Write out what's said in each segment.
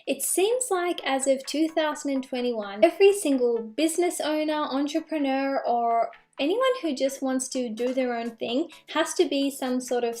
It seems like as of 2021, every single business owner, entrepreneur, or anyone who just wants to do their own thing has to be some sort of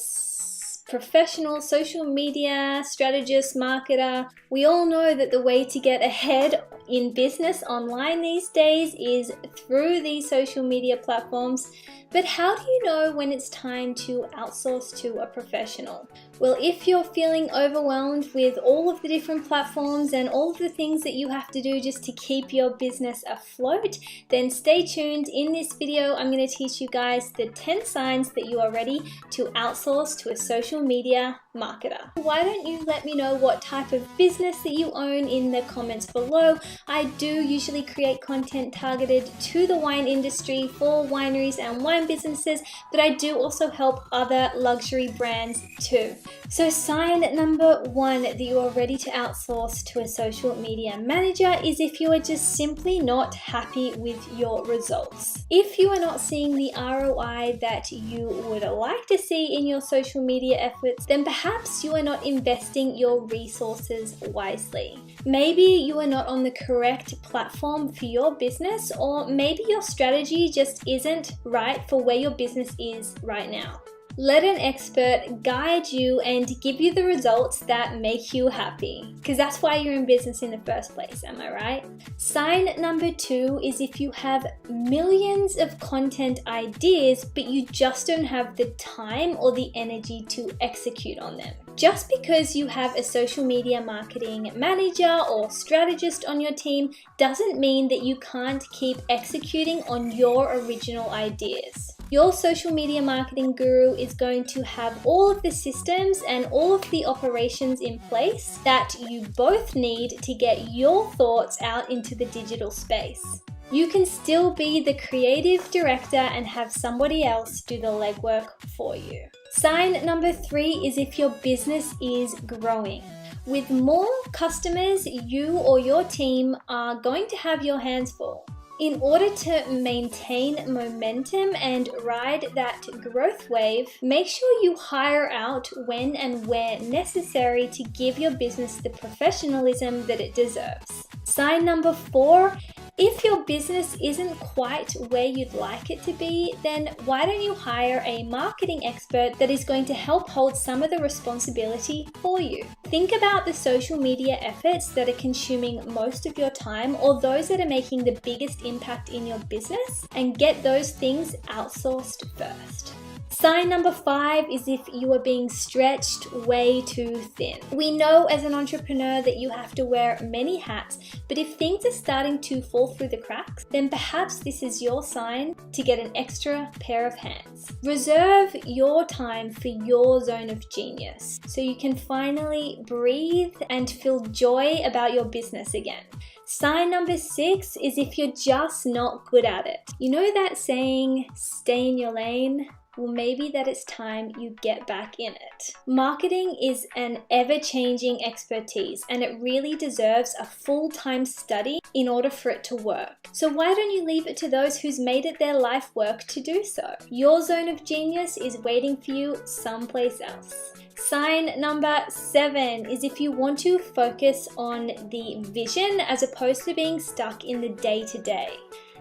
professional social media strategist, marketer. We all know that the way to get ahead in business online these days is through these social media platforms. But how do you know when it's time to outsource to a professional? Well, if you're feeling overwhelmed with all of the different platforms and all of the things that you have to do just to keep your business afloat, then stay tuned. In this video, I'm going to teach you guys the 10 signs that you are ready to outsource to a social media marketer. Why don't you let me know what type of business that you own in the comments below? I do usually create content targeted to the wine industry for wineries and wine businesses, but I do also help other luxury brands too. So sign number 1 that you are ready to outsource to a social media manager is if you are just simply not happy with your results. If you are not seeing the ROI that you would like to see in your social media efforts, then perhaps you are not investing your resources wisely. Maybe you are not on the correct platform for your business, or maybe your strategy just isn't right for where your business is right now. Let an expert guide you and give you the results that make you happy, because that's why you're in business in the first place, am I right? Sign number 2 is if you have millions of content ideas, but you just don't have the time or the energy to execute on them. Just because you have a social media marketing manager or strategist on your team doesn't mean that you can't keep executing on your original ideas. Your social media marketing guru is going to have all of the systems and all of the operations in place that you both need to get your thoughts out into the digital space. You can still be the creative director and have somebody else do the legwork for you. Sign number 3 is if your business is growing. With more customers, you or your team are going to have your hands full. In order to maintain momentum and ride that growth wave, make sure you hire out when and where necessary to give your business the professionalism that it deserves. Sign number 4, if your business isn't quite where you'd like it to be, then why don't you hire a marketing expert that is going to help hold some of the responsibility for you? Think about the social media efforts that are consuming most of your time, or those that are making the biggest impact in your business, and get those things outsourced first. Sign number 5 is if you are being stretched way too thin. We know as an entrepreneur that you have to wear many hats, but if things are starting to fall through the cracks, then perhaps this is your sign to get an extra pair of hands. Reserve your time for your zone of genius so you can finally breathe and feel joy about your business again. Sign number 6 is if you're just not good at it. You know that saying, stay in your lane? Well, maybe that it's time you get back in it. Marketing is an ever-changing expertise, and it really deserves a full-time study in order for it to work. So why don't you leave it to those who's made it their life work to do so? Your zone of genius is waiting for you someplace else. Sign number 7 is if you want to focus on the vision as opposed to being stuck in the day-to-day.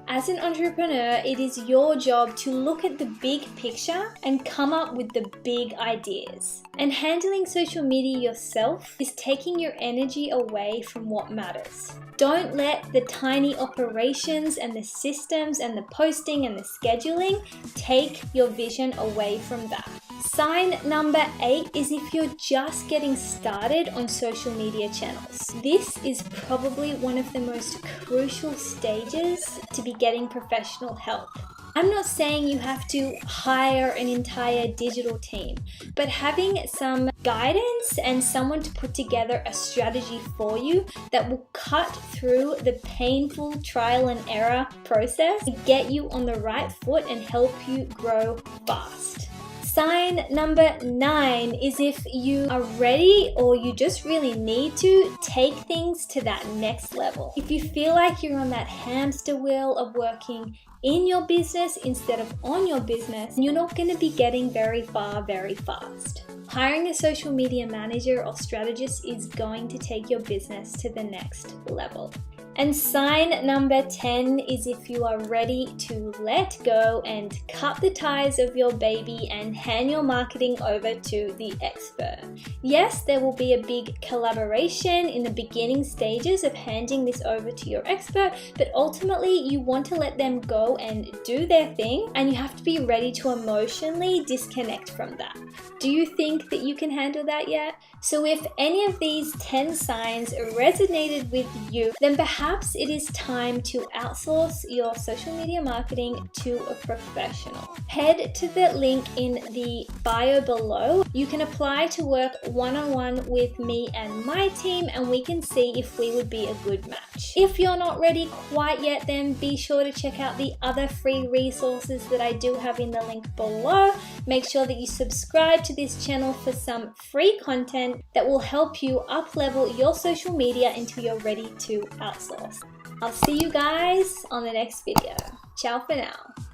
As an entrepreneur, it is your job to look at the big picture and come up with the big ideas. And handling social media yourself is taking your energy away from what matters. Don't let the tiny operations and the systems and the posting and the scheduling take your vision away from that. Sign number 8 is if you're just getting started on social media channels. This is probably one of the most crucial stages to be getting professional help. I'm not saying you have to hire an entire digital team, but having some guidance and someone to put together a strategy for you that will cut through the painful trial and error process to get you on the right foot and help you grow fast. Sign number 9 is if you are ready or you just really need to take things to that next level. If you feel like you're on that hamster wheel of working in your business instead of on your business, you're not going to be getting very far very fast. Hiring a social media manager or strategist is going to take your business to the next level. And sign number 10 is if you are ready to let go and cut the ties of your baby and hand your marketing over to the expert. Yes, there will be a big collaboration in the beginning stages of handing this over to your expert, but ultimately you want to let them go and do their thing, and you have to be ready to emotionally disconnect from that. Do you think that you can handle that yet? So if any of these 10 signs resonated with you, then perhaps it is time to outsource your social media marketing to a professional. Head to the link in the bio below. You can apply to work one-on-one with me and my team, and we can see if we would be a good match. If you're not ready quite yet, then be sure to check out the other free resources that I do have in the link below. Make sure that you subscribe to this channel for some free content that will help you up-level your social media until you're ready to outsource. I'll see you guys on the next video. Ciao for now.